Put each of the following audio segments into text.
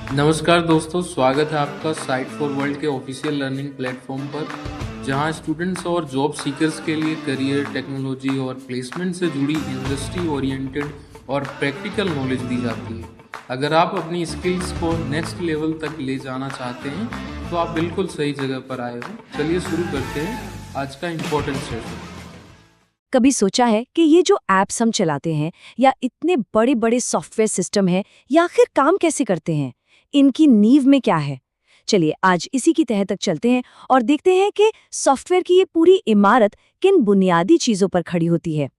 नमस्कार दोस्तों, स्वागत है आपका साइट फॉर वर्ल्ड के ऑफिशियल लर्निंग प्लेटफॉर्म पर, जहां स्टूडेंट्स और जॉब सीकर्स के लिए करियर, टेक्नोलॉजी और प्लेसमेंट से जुड़ी इंडस्ट्री ओरिएंटेड और प्रैक्टिकल नॉलेज दी जाती है। अगर आप अपनी स्किल्स को नेक्स्ट लेवल तक ले जाना चाहते हैं तो आप बिल्कुल सही जगह पर आए हो। चलिए शुरू करते हैं आज का इम्पोर्टेंट सेशन। कभी सोचा है कि ये जो ऐप्स हम चलाते हैं या इतने बड़े बड़े सॉफ्टवेयर सिस्टम हैं, ये आखिर काम कैसे करते हैं? इनकी नींव में क्या है? चलिए आज इसी की तह तक चलते हैं और देखते हैं कि सॉफ्टवेयर की ये पूरी इमारत किन बुनियादी चीजों पर खड़ी होती है।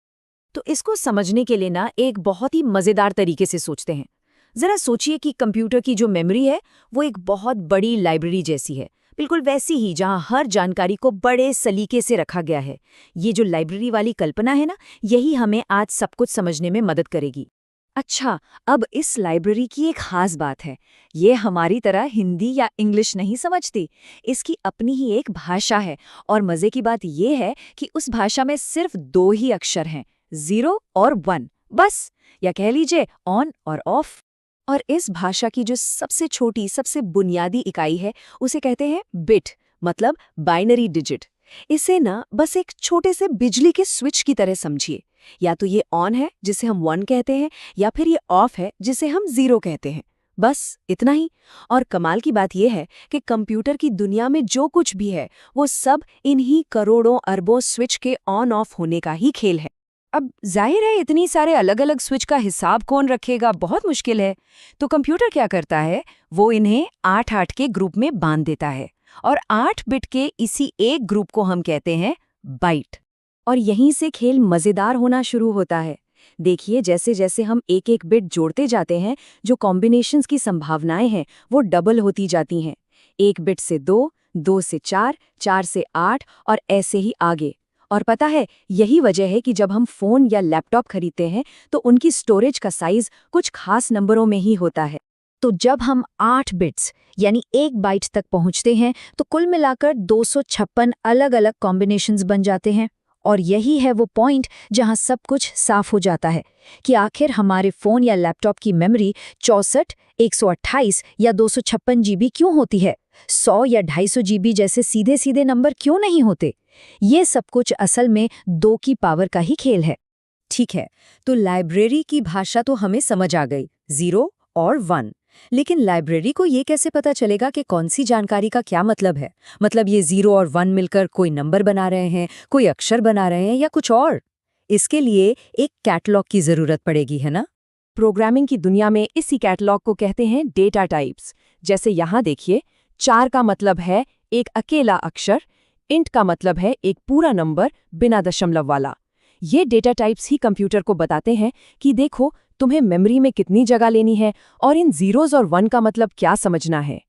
तो इसको समझने के लिए ना एक बहुत ही मजेदार तरीके से सोचते हैं। जरा सोचिए कि कंप्यूटर की जो मेमोरी है वो एक बहुत बड़ी लाइब्रेरी जैसी है, बिल्कुल वैसी ही जहां हर जानकारी को बड़े सलीके से रखा गया है। ये जो लाइब्रेरी वाली कल्पना है ना, यही हमें आज सब कुछ समझने में मदद करेगी। अच्छा, अब इस लाइब्रेरी की एक खास बात है। ये हमारी तरह हिंदी या इंग्लिश नहीं समझती। इसकी अपनी ही एक भाषा है और मजे की बात ये है कि उस भाषा में सिर्फ दो ही अक्षर हैं, 0 और 1, बस। या कह लीजिए ऑन और ऑफ। और इस भाषा की जो सबसे छोटी, सबसे बुनियादी इकाई है, उसे कहते हैं बिट, मतलब बाइनरी डिजिट। इसे ना बस एक छोटे से बिजली के स्विच की तरह समझिए। या तो ये ऑन है जिसे हम 1 कहते हैं, या फिर ये ऑफ है जिसे हम 0 कहते हैं। बस इतना ही। और कमाल की बात यह है कि कंप्यूटर की दुनिया में जो कुछ भी है वो सब इन्हीं करोड़ों अरबों स्विच के ऑन ऑफ होने का ही खेल है। अब जाहिर है इतनी सारे अलग अलग स्विच का हिसाब कौन रखेगा, बहुत मुश्किल है। तो कंप्यूटर क्या करता है, वो इन्हें 8-8 के ग्रुप में बांध देता है और 8 बिट के इसी एक ग्रुप को हम कहते हैं बाइट। और यहीं से खेल मजेदार होना शुरू होता है। देखिए जैसे जैसे हम एक एक बिट जोड़ते जाते हैं, जो कॉम्बिनेशंस की संभावनाएं हैं वो डबल होती जाती हैं। 1 बिट से 2, 2 से 4, 4 से 8 और ऐसे ही आगे। और पता है, यही वजह है कि जब हम फोन या लैपटॉप खरीदते हैं तो उनकी स्टोरेज का साइज कुछ खास नंबरों में ही होता है। तो जब हम 8 बिट्स यानी 1 बाइट तक पहुंचते हैं तो कुल मिलाकर 256 अलग अलग कॉम्बिनेशंस बन जाते हैं। और यही है वो पॉइंट जहां सब कुछ साफ हो जाता है कि आखिर हमारे फोन या लैपटॉप की मेमोरी 64, 128 या 256 जीबी क्यों होती है? 100 या 250 जीबी जैसे सीधे सीधे नंबर क्यों नहीं होते? ये सब कुछ असल में 2 की पावर का ही खेल है। ठीक है, तो लाइब्रेरी की भाषा तो हमें समझ आ गई, 0 और 1। लेकिन लाइब्रेरी को ये कैसे पता चलेगा कि कौन सी जानकारी का क्या मतलब है? मतलब ये 0 और 1 मिलकर कोई नंबर बना रहे हैं, कोई अक्षर बना रहे हैं या कुछ और? इसके लिए एक कैटलॉग की जरूरत पड़ेगी, है ना? प्रोग्रामिंग की दुनिया में इसी कैटलॉग को कहते हैं डेटा टाइप्स। जैसे यहाँ देखिए, 4 का मतलब है एक अकेला अक्षर, इंट का मतलब है एक पूरा नंबर बिना दशमलव वाला। ये डेटा टाइप्स ही कंप्यूटर को बताते हैं कि देखो तुम्हें मेमोरी में कितनी जगह लेनी है और इन जीरोज और 1 का मतलब क्या समझना है।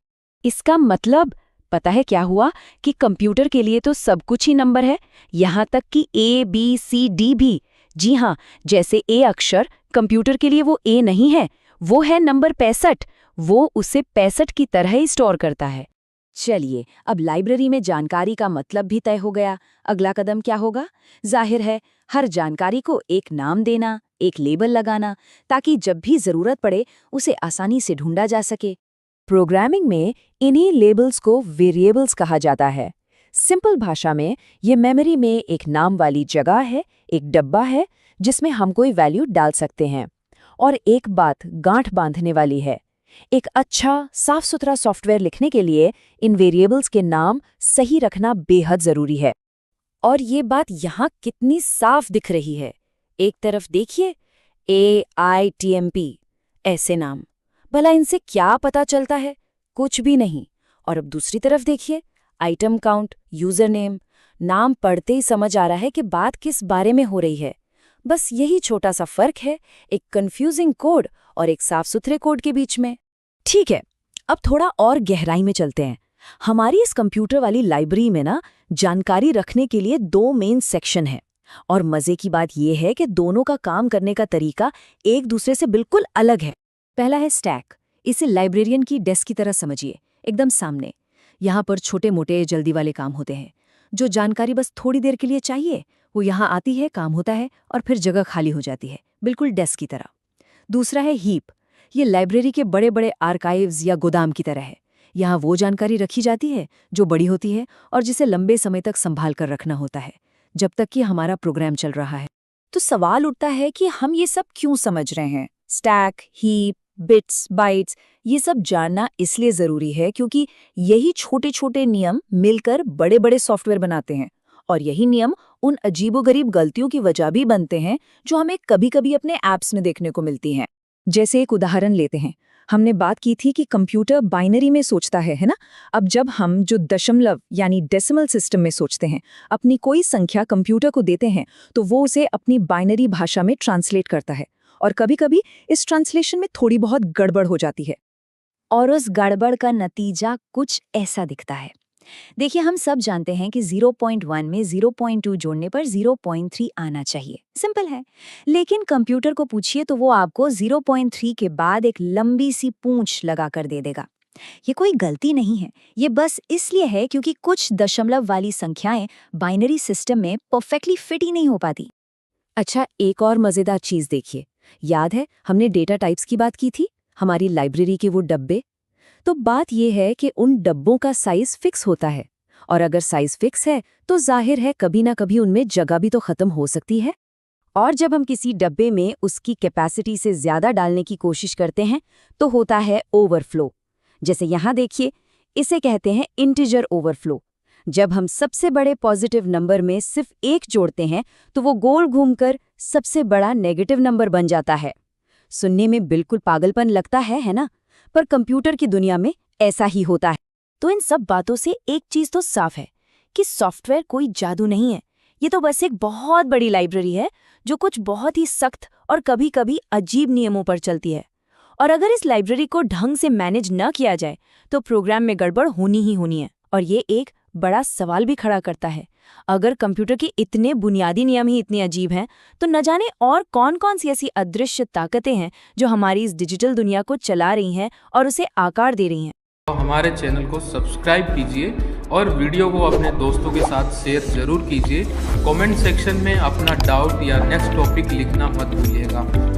इसका मतलब पता है क्या हुआ कि कंप्यूटर के लिए तो सब कुछ ही नंबर है, यहाँ तक कि A, B, C, D भी। जी हाँ, जैसे A अक्षर कंप्यूटर के लिए वो A नहीं है, वो है नंबर 65। वो उसे 65 की तरह ही स्टोर करता है। चलिए, अब लाइब्रेरी में जानकारी का मतलब भी तय हो गया। अगला कदम क्या होगा? जाहिर है, हर जानकारी को एक नाम देना, एक लेबल लगाना, ताकि जब भी जरूरत पड़े उसे आसानी से ढूंढा जा सके। प्रोग्रामिंग में इन्हीं लेबल्स को वेरिएबल्स कहा जाता है। सिंपल भाषा में ये मेमोरी में एक नाम वाली जगह है, एक डब्बा है जिसमें हम कोई वैल्यू डाल सकते हैं। और एक बात गांठ बांधने वाली है, एक अच्छा साफ सुथरा सॉफ्टवेयर लिखने के लिए इन वेरिएबल्स के नाम सही रखना बेहद जरूरी है। और ये बात यहाँ कितनी साफ दिख रही है। एक तरफ देखिए, AITMP, ऐसे नाम, भला इनसे क्या पता चलता है? कुछ भी नहीं। और अब दूसरी तरफ देखिए, आइटम काउंट, यूजर नेम, नाम पढ़ते ही समझ आ रहा है कि बात किस बारे में हो रही है। बस यही छोटा सा फर्क है एक कंफ्यूजिंग कोड और एक साफ सुथरे कोड के बीच में। ठीक है, अब थोड़ा और गहराई में चलते हैं। हमारी इस कंप्यूटर वाली लाइब्रेरी में ना जानकारी रखने के लिए 2 मेन सेक्शन हैं। और मजे की बात यह है कि दोनों का काम करने का तरीका एक दूसरे से बिल्कुल अलग है। पहला है स्टैक। इसे लाइब्रेरियन की डेस्क की तरह समझिए, एकदम सामने। यहाँ पर छोटे मोटे जल्दी वाले काम होते हैं। जो जानकारी बस थोड़ी देर के लिए चाहिए वो यहाँ आती है, काम होता है और फिर जगह खाली हो जाती है, बिल्कुल डेस्क की तरह। दूसरा है हीप। ये लाइब्रेरी के बड़े बड़े आर्काइव्स या गोदाम की तरह है। यहाँ वो जानकारी रखी जाती है जो बड़ी होती है और जिसे लंबे समय तक संभाल कर रखना होता है, जब तक कि हमारा प्रोग्राम चल रहा है। तो सवाल उठता है कि हम ये सब क्यों समझ रहे हैं? स्टैक, हीप, बिट्स, बाइट्स, ये सब जानना इसलिए जरूरी है क्योंकि यही छोटे छोटे नियम मिलकर बड़े बड़े सॉफ्टवेयर बनाते हैं, और यही नियम उन अजीबोगरीब गलतियों की वजह भी बनते हैं जो हमें कभी कभी अपने ऐप्स में देखने को मिलती हैं। जैसे एक उदाहरण लेते हैं, हमने बात की थी कि कंप्यूटर बाइनरी में सोचता है ना? अब जब हम जो दशमलव यानी डेसिमल सिस्टम में सोचते हैं, अपनी कोई संख्या कंप्यूटर को देते हैं तो वो उसे अपनी बाइनरी भाषा में ट्रांसलेट करता है, और कभी-कभी इस ट्रांसलेशन में थोड़ी बहुत गड़बड़ हो जाती है। और उस गड़बड़ का नतीजा कुछ ऐसा दिखता है। देखिए, हम सब जानते हैं कि 0.1 में 0.2 जोड़ने पर 0.3 आना चाहिए। सिंपल है। लेकिन कंप्यूटर को पूछिए तो वो आपको 0.3 के बाद एक लंबी सी पूंछ लगा कर दे देगा। ये कोई गलती नहीं है, ये बस इसलिए है क्योंकि कुछ दशमलव वाली संख्याएं बाइनरी सिस्टम में परफेक्टली फिट ही नहीं हो पाती। अच्छा, एक और मजेदार चीज देखिए। याद है हमने डेटा टाइप्स की बात की थी, हमारी लाइब्रेरी के वो डब्बे। तो बात यह है कि उन डब्बों का साइज फिक्स होता है, और अगर साइज फिक्स है तो जाहिर है कभी ना कभी उनमें जगह भी तो खत्म हो सकती है। और जब हम किसी डब्बे में उसकी कैपेसिटी से ज्यादा डालने की कोशिश करते हैं तो होता है ओवरफ्लो। जैसे यहाँ देखिए, इसे कहते हैं इंटीजर ओवरफ्लो। जब हम सबसे बड़े पॉजिटिव नंबर में सिर्फ 1 जोड़ते हैं तो वो गोल घूमकर सबसे बड़ा नेगेटिव नंबर बन जाता है। सुनने में बिल्कुल पागलपन लगता है ना? पर कंप्यूटर की दुनिया में ऐसा ही होता है। तो इन सब बातों से एक चीज तो साफ है कि सॉफ्टवेयर कोई जादू नहीं है। ये तो बस एक बहुत बड़ी लाइब्रेरी है जो कुछ बहुत ही सख्त और कभी-कभी अजीब नियमों पर चलती है। और अगर इस लाइब्रेरी को ढंग से मैनेज न किया जाए तो प्रोग्राम में गड़बड़ होनी ही होनी है। और ये एक बड़ा सवाल भी खड़ा करता है, अगर कंप्यूटर के इतने बुनियादी नियम ही इतने अजीब हैं तो न जाने और कौन-कौन सी ऐसी अदृश्य ताकतें हैं जो हमारी इस डिजिटल दुनिया को चला रही हैं और उसे आकार दे रही हैं। तो हमारे चैनल को सब्सक्राइब कीजिए और वीडियो को अपने दोस्तों के साथ शेयर जरूर कीजिए। कमेंट सेक्शन में अपना डाउट या नेक्स्ट टॉपिक लिखना मत भूलिएगा।